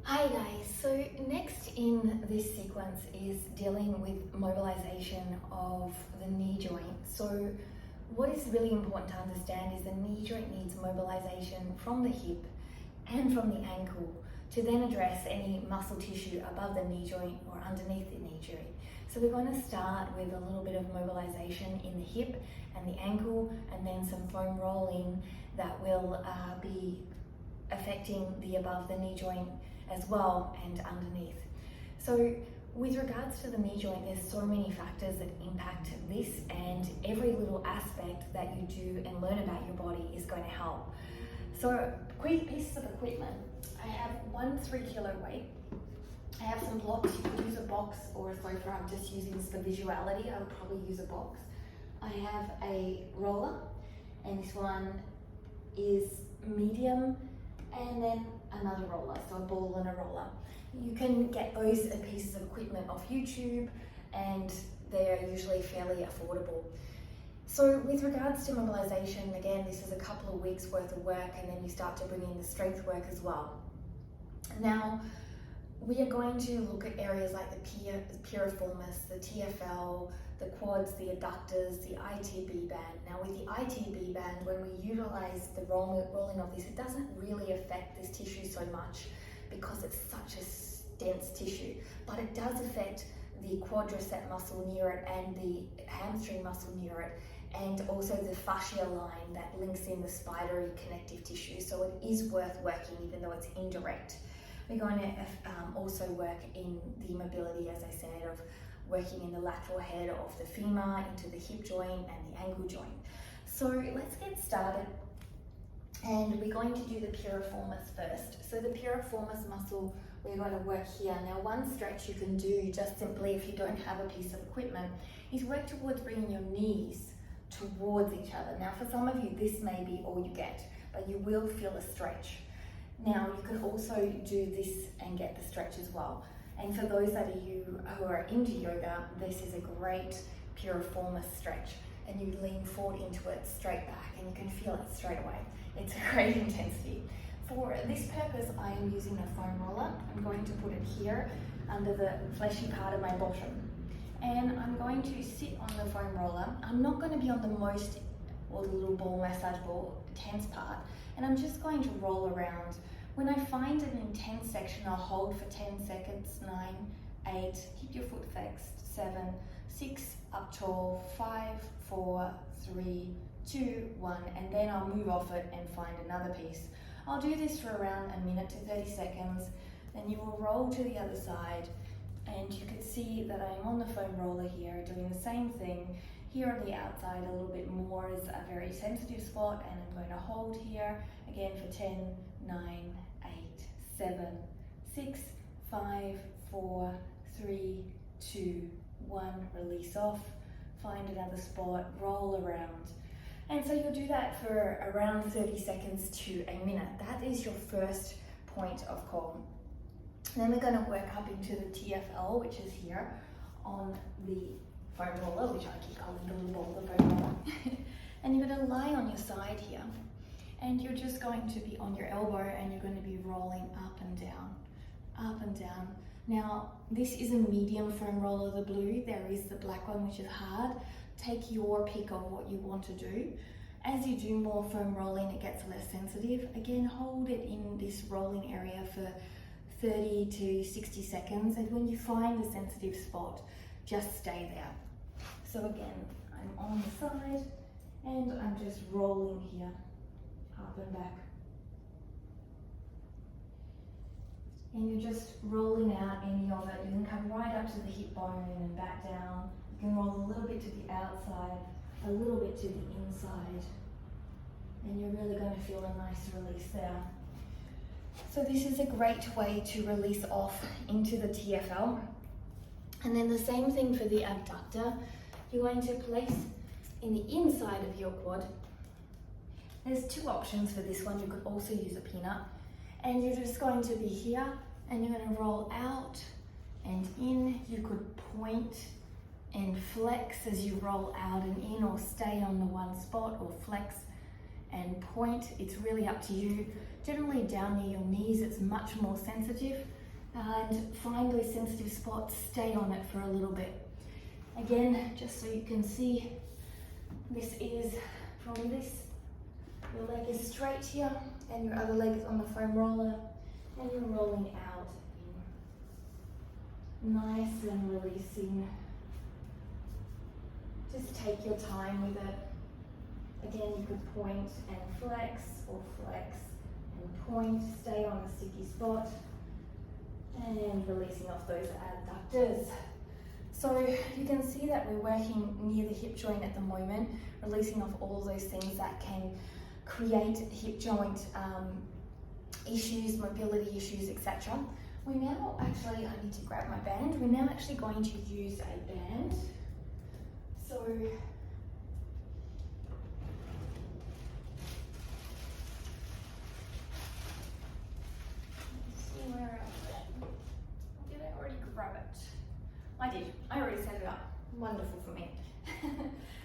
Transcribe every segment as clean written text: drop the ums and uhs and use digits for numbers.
Hi guys, so next in this sequence is dealing with mobilization of the knee joint. So what is really important to understand is the knee joint needs mobilization from the hip and from the ankle to then address any muscle tissue above the knee joint or underneath the knee joint. So we're going to start with a little bit of mobilization in the hip and the ankle, and then some foam rolling that will be affecting the above the knee joint as well and underneath. So with regards to the knee joint, there's so many factors that impact this, and every little aspect that you do and learn about your body is going to help. So quick pieces of equipment. I have one 3 kilo weight. I have some blocks. You could use a box or a sofa. I'm just using this for visuality. I would probably use a box. I have a roller, and this one is medium, and then another roller, so a ball and a roller. You can get those pieces of equipment off YouTube, and they're usually fairly affordable. So with regards to mobilization, again, this is a couple of weeks worth of work, and then you start to bring in the strength work as well. Now, we are going to look at areas like the piriformis, the TFL, the quads, the adductors, the ITB band. Now with the ITB band, when we utilize the rolling of this, it doesn't really affect this tissue so much because it's such a dense tissue, but it does affect the quadricep muscle near it and the hamstring muscle near it, and also the fascia line that links in the spidery connective tissue. So it is worth working even though it's indirect. We're going to also work in the mobility, as I said, of working in the lateral head of the femur into the hip joint and the ankle joint. So let's get started, and we're going to do the piriformis first. So the piriformis muscle, we're going to work here. Now one stretch you can do just simply if you don't have a piece of equipment is work towards bringing your knees towards each other. Now for some of you this may be all you get, but you will feel a stretch. Now you can also do this and get the stretch as well. And for those of you who are into yoga, this is a great piriformis stretch, and you lean forward into it straight back and you can feel it straight away. It's a great intensity. For this purpose, I am using a foam roller. I'm going to put it here under the fleshy part of my bottom. And I'm going to sit on the foam roller. I'm not going to be on the most, or the little ball, massage ball, tense part, and I'm just going to roll around. When I find an intense section, I'll hold for 10 seconds, 9, 8, keep your foot flexed, 7, 6, up tall, 5, 4, 3, 2, 1, and then I'll move off it and find another piece. I'll do this for around a minute to 30 seconds, then you will roll to the other side, and you can see that I'm on the foam roller here, doing the same thing. Here on the outside, a little bit more is a very sensitive spot, and I'm going to hold here again for 10, 9, 8, 7, 6, 5, 4, 3, 2, 1, release off, find another spot, roll around. And so you'll do that for around 30 seconds to a minute. That is your first point of call. Then we're going to work up into the TFL, which is here on the foam roller, which I keep calling the little ball, the foam roller. And you're going to lie on your side here, and you're just going to be on your elbow, and you're going to be rolling up and down, up and down. Now, this is a medium foam roller, the blue. There is the black one, which is hard. Take your pick of what you want to do. As you do more foam rolling, it gets less sensitive. Again, hold it in this rolling area for 30 to 60 seconds, and when you find the sensitive spot, just stay there. So again, I'm on the side, and I'm just rolling here, up and back. And you're just rolling out any of it. You can come right up to the hip bone and back down. You can roll a little bit to the outside, a little bit to the inside, and you're really going to feel a nice release there. So this is a great way to release off into the TFL. And then the same thing for the abductor. You're going to place in the inside of your quad. There's 2 options for this one. You could also use a peanut. And you're just going to be here, and you're going to roll out and in. You could point and flex as you roll out and in, or stay on the one spot, or flex and point. It's really up to you. Generally down near your knees, it's much more sensitive, and find those sensitive spots, stay on it for a little bit. Again, just so you can see, this is from this, your leg is straight here and your other leg is on the foam roller, and you're rolling out in. Nice and releasing. Just take your time with it. Again, you could point and flex, or flex and point, stay on the sticky spot, and releasing off those adductors. So you can see that we're working near the hip joint at the moment, releasing off all those things that can create hip joint issues, mobility issues, etc. We now actually, I need to grab my band, we're now actually going to use a band. So did I already grab it? I did. I already set it up. Wonderful for me.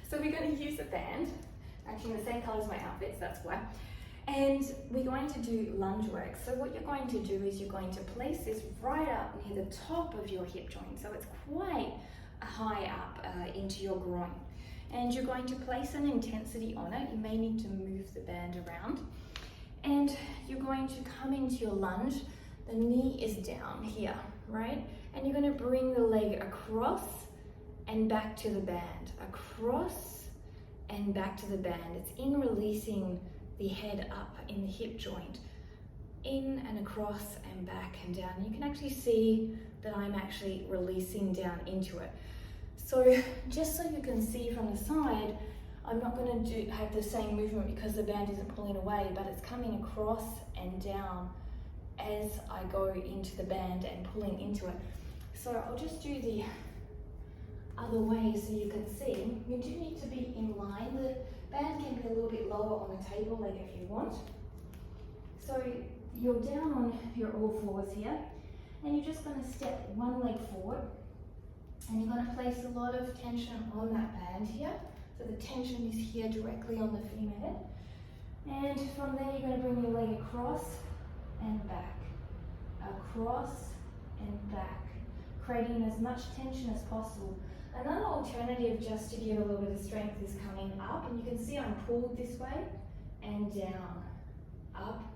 So we're going to use a band, actually in the same colour as my outfits, that's why. And we're going to do lunge work. So what you're going to do is you're going to place this right up near the top of your hip joint. So it's quite high up into your groin. And you're going to place an intensity on it. You may need to move the band around. And you're going to come into your lunge. The knee is down here, right? And you're going to bring the leg across and back to the band. Across and back to the band. It's in releasing the head up in the hip joint. In and across and back and down. You can actually see that I'm actually releasing down into it. So just so you can see from the side, I'm not going to have the same movement because the band isn't pulling away, but it's coming across and down as I go into the band and pulling into it. So I'll just do the other way so you can see. You do need to be in line. The band can be a little bit lower on the table, like if you want. So you're down on your all fours here, and you're just going to step one leg forward, and you're going to place a lot of tension on that band here. So the tension is here directly on the femur. And from there, you're going to bring your leg across and back, across and back, creating as much tension as possible. Another alternative, just to give a little bit of strength, is coming up, and you can see I'm pulled this way and down, up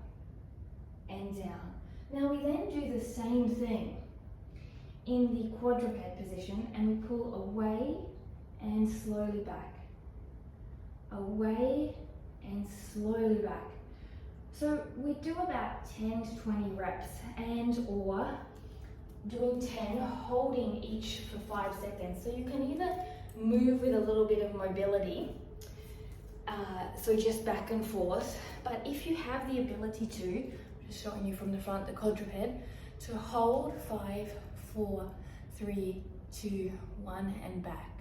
and down. Now we then do the same thing in the quadruped position, and we pull away and slowly back, away and slowly back. So we do about 10 to 20 reps, and or doing 10, holding each for 5 seconds. So you can either move with a little bit of mobility, so just back and forth, but if you have the ability to, just showing you from the front, the quadruped, to hold 5, 4, 3, 2, 1, and back.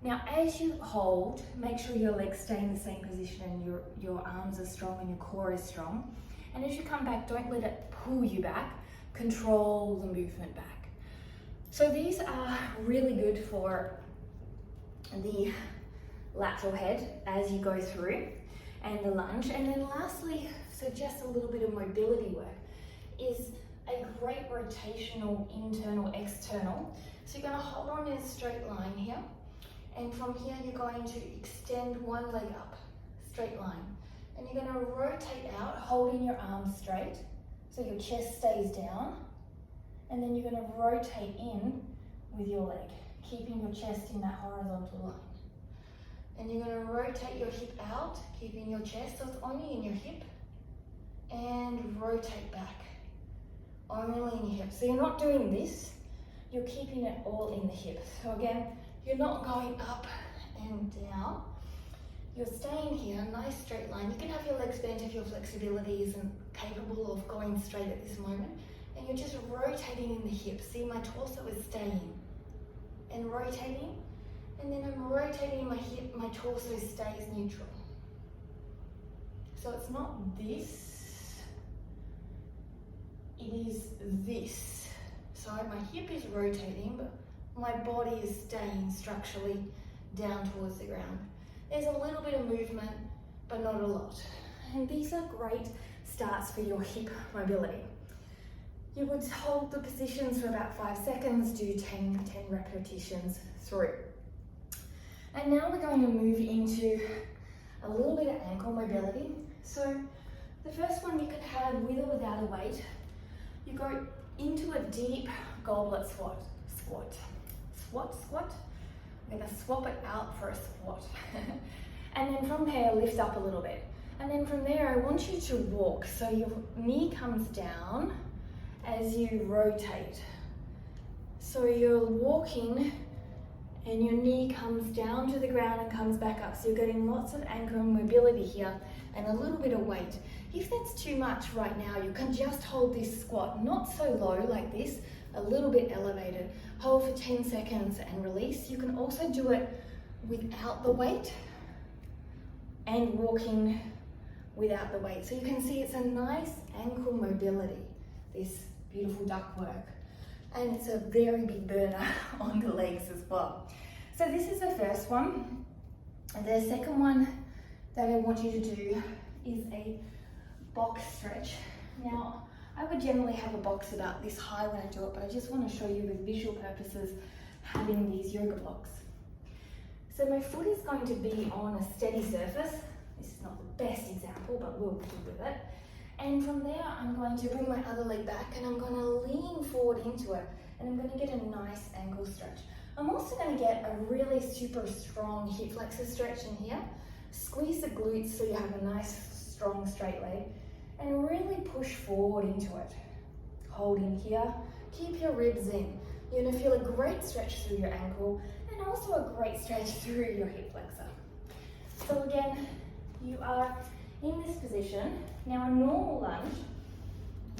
Now, as you hold, make sure your legs stay in the same position and your arms are strong and your core is strong. And as you come back, don't let it pull you back. Control the movement back. So these are really good for the lateral head as you go through, and the lunge. And then lastly, so just a little bit of mobility work, is a great rotational internal, external. So you're going to hold on in a straight line here. And from here, you're going to extend one leg up, straight line. And you're going to rotate out, holding your arms straight, so your chest stays down. And then you're going to rotate in with your leg, keeping your chest in that horizontal line. And you're going to rotate your hip out, keeping your chest, so it's only in your hip. And rotate back, only in your hip. So you're not doing this, you're keeping it all in the hip. So again, you're not going up and down. You're staying here, nice straight line. You can have your legs bent if your flexibility isn't capable of going straight at this moment. And you're just rotating in the hips. See, my torso is staying and rotating. And then I'm rotating my hip, my torso stays neutral. So it's not this, it is this. So my hip is rotating, but my body is staying structurally down towards the ground. There's a little bit of movement, but not a lot. And these are great starts for your hip mobility. You would hold the positions for about 5 seconds, do 10 repetitions through. And now we're going to move into a little bit of ankle mobility. So the first one you can have with or without a weight. You go into a deep goblet squat. I'm going to swap it out for a squat. And then from there, lift up a little bit. And then from there, I want you to walk. So your knee comes down as you rotate. So you're walking and your knee comes down to the ground and comes back up. So you're getting lots of ankle mobility here and a little bit of weight. If that's too much right now, you can just hold this squat, not so low like this, a little bit elevated. Hold for 10 seconds and release. You can also do it without the weight and walking without the weight. So you can see it's a nice ankle mobility, this beautiful duck work. And it's a very big burner on the legs as well. So this is the first one. And the second one that I want you to do is a box stretch. Now, I would generally have a box about this high when I do it, but I just want to show you with visual purposes having these yoga blocks. So my foot is going to be on a steady surface. This is not the best example, but we'll do with it. And from there, I'm going to bring my other leg back and I'm going to lean forward into it. And I'm going to get a nice ankle stretch. I'm also going to get a really super strong hip flexor stretch in here. Squeeze the glutes so you have a nice, strong, straight leg. And really push forward into it. Hold in here. Keep your ribs in. You're going to feel a great stretch through your ankle and also a great stretch through your hip flexor. So again, you are in this position. Now a normal lunge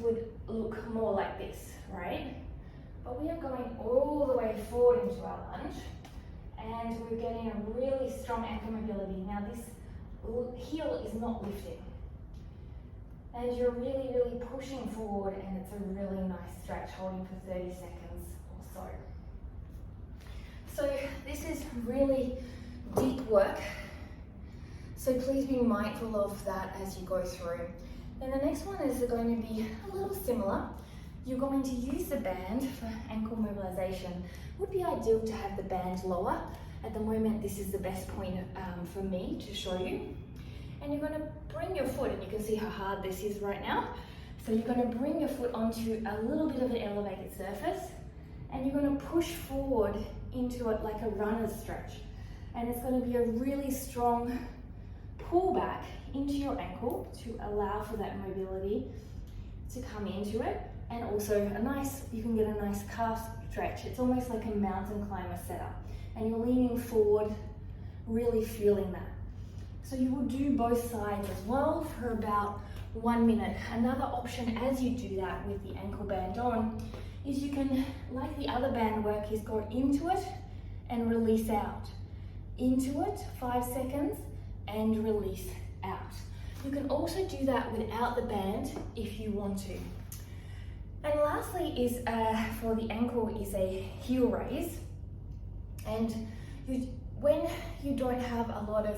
would look more like this, right? But we are going all the way forward into our lunge and we're getting a really strong ankle mobility. Now this heel is not lifting. And you're really, really pushing forward and it's a really nice stretch, holding for 30 seconds or so. So this is really deep work. So please be mindful of that as you go through. Then the next one is going to be a little similar. You're going to use the band for ankle mobilization. It would be ideal to have the band lower. At the moment, this is the best point for me to show you. And you're going to bring your foot, and you can see how hard this is right now. So you're going to bring your foot onto a little bit of an elevated surface, and you're going to push forward into it like a runner's stretch. And it's going to be a really strong pull back into your ankle to allow for that mobility to come into it. And also you can get a nice calf stretch. It's almost like a mountain climber setup. And you're leaning forward, really feeling that. So you will do both sides as well for about 1 minute. Another option as you do that with the ankle band on is you can, like the other band work, is go into it and release out. Into it, 5 seconds, and release out. You can also do that without the band if you want to. And lastly is for the ankle is a heel raise. And when you don't have a lot of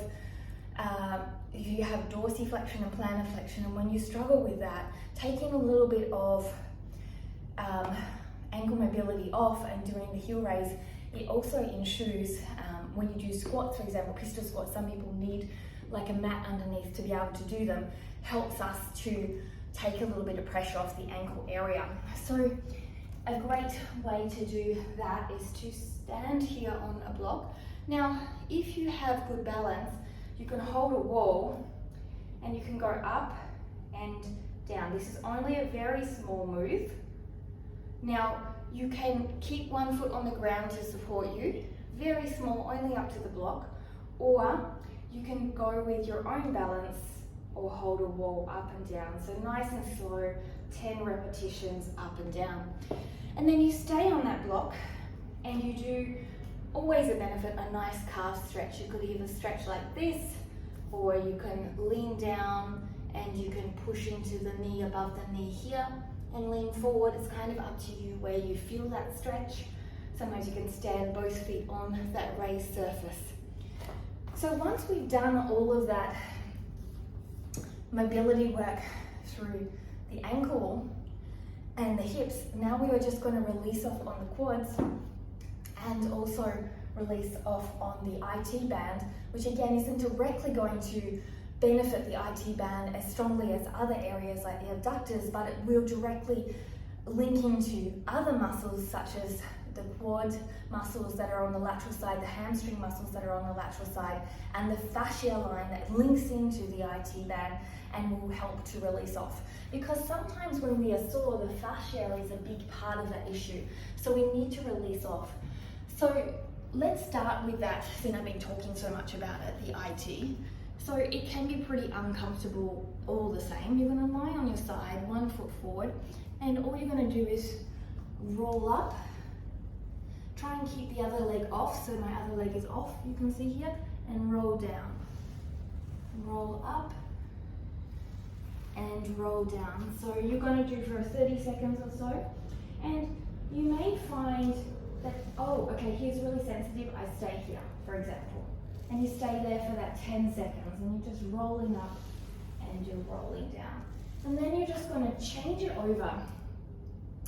you have dorsiflexion and plantar flexion, and when you struggle with that, taking a little bit of ankle mobility off and doing the heel raise, it also ensures when you do squats, for example, pistol squats, some people need like a mat underneath to be able to do them, helps us to take a little bit of pressure off the ankle area. So a great way to do that is to stand here on a block. Now, if you have good balance, you can hold a wall and you can go up and down. This is only a very small move. Now, you can keep one foot on the ground to support you, very small, only up to the block, or you can go with your own balance or hold a wall up and down. So nice and slow, 10 repetitions up and down. And then you stay on that block and you do, always a benefit, a nice calf stretch. You could either stretch like this, or you can lean down and you can push into the knee above the knee here and lean forward. It's kind of up to you where you feel that stretch. Sometimes you can stand both feet on that raised surface. So once we've done all of that mobility work through the ankle and the hips. Now we are just going to release off on the quads and also release off on the IT band, which again isn't directly going to benefit the IT band as strongly as other areas like the abductors, but it will directly link into other muscles such as the quad muscles that are on the lateral side, the hamstring muscles that are on the lateral side, and the fascia line that links into the IT band and will help to release off. Because sometimes when we are sore, the fascia is a big part of that issue. So we need to release off. So let's start with that, since I've been talking so much about it, the IT. So it can be pretty uncomfortable all the same. You're going to lie on your side, 1 foot forward, and all you're going to do is roll up. Try and keep the other leg off, so my other leg is off, you can see here, and roll down. Roll up and roll down. So you're going to do for 30 seconds or so, and you may find that, oh, okay, here's really sensitive, I stay here, for example. And you stay there for that 10 seconds, and you're just rolling up and you're rolling down. And then you're just going to change it over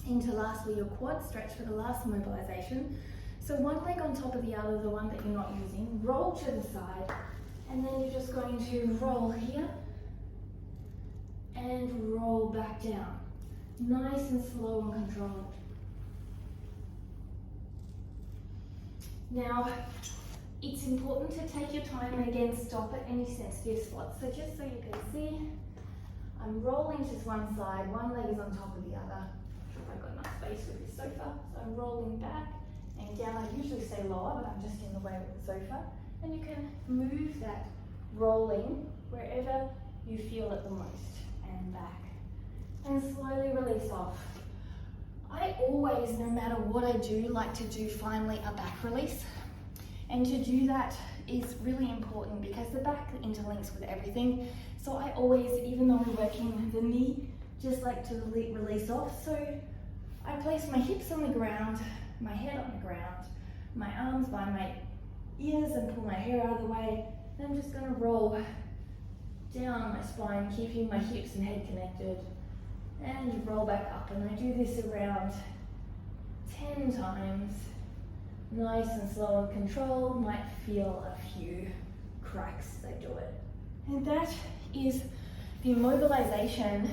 into lastly your quad stretch for the last mobilization. So one leg on top of the other, the one that you're not using, roll to the side, and then you're just going to roll here and roll back down. Nice and slow and controlled. Now, it's important to take your time and again stop at any sensitive spots. So just so you can see, I'm rolling to one side, one leg is on top of the other. I'm sure I've got enough space with this sofa. So I'm rolling back and down. I usually stay lower, but I'm just in the way with the sofa. And you can move that rolling wherever you feel it the most, and back. And slowly release off. I always, no matter what I do, like to do finally a back release. And to do that is really important because the back interlinks with everything. So I always, even though we're working the knee, just like to release off. So I place my hips on the ground, my head on the ground, my arms by my ears and pull my hair out of the way. And I'm just going to roll down my spine, keeping my hips and head connected. And roll back up. And I do this around 10 times. Nice and slow and controlled. Might feel a few cracks as I do it. And that is the mobilization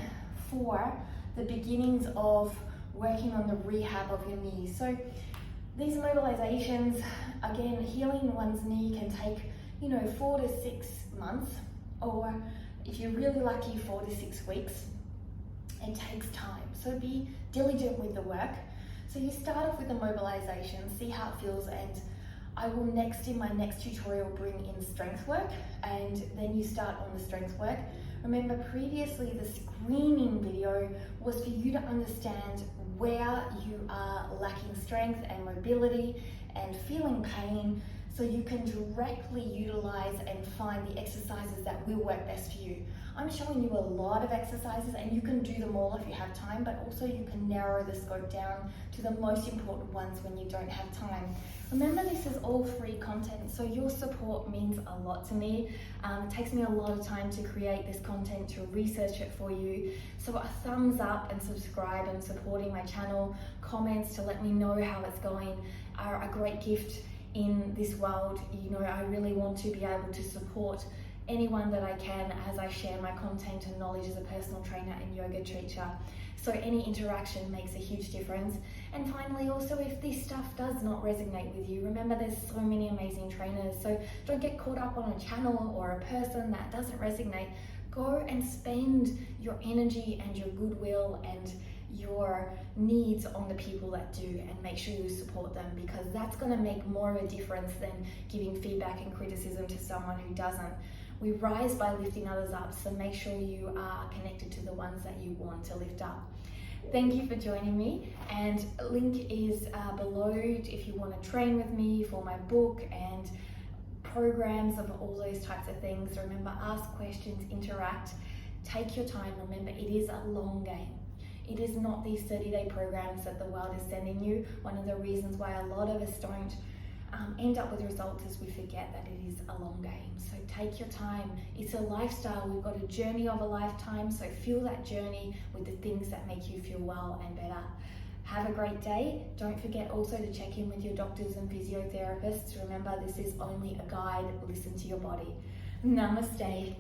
for the beginnings of working on the rehab of your knees. So these mobilizations, again, healing one's knee can take, 4 to 6 months, or if you're really lucky, 4 to 6 weeks. It takes time. So be diligent with the work. So you start off with the mobilization, see how it feels, and I will in my next tutorial bring in strength work, and then you start on the strength work. Remember, previously the screening video was for you to understand where you are lacking strength and mobility and feeling pain, so you can directly utilize and find the exercises that will work best for you. I'm showing you a lot of exercises, and you can do them all if you have time, but also you can narrow the scope down to the most important ones when you don't have time. Remember, this is all free content, so your support means a lot to me. It takes me a lot of time to create this content, to research it for you. So a thumbs up and subscribe and supporting my channel, comments to let me know how it's going are a great gift in this world. I really want to be able to support anyone that I can as I share my content and knowledge as a personal trainer and yoga teacher. So any interaction makes a huge difference. And finally, also, if this stuff does not resonate with you, remember there's so many amazing trainers. So don't get caught up on a channel or a person that doesn't resonate. Go and spend your energy and your goodwill and your needs on the people that do, and make sure you support them, because that's going to make more of a difference than giving feedback and criticism to someone who doesn't. We rise by lifting others up, so make sure you are connected to the ones that you want to lift up. Thank you for joining me, and link is below if you want to train with me for my book and programs of all those types of things. Remember, ask questions, interact, take your time. Remember, it is a long game. It is not these 30-day programs that the world is sending you. One of the reasons why a lot of us don't end up with results is we forget that it is a long game. So take your time. It's a lifestyle. We've got a journey of a lifetime. So fuel that journey with the things that make you feel well and better. Have a great day. Don't forget also to check in with your doctors and physiotherapists. Remember, this is only a guide. Listen to your body. Namaste.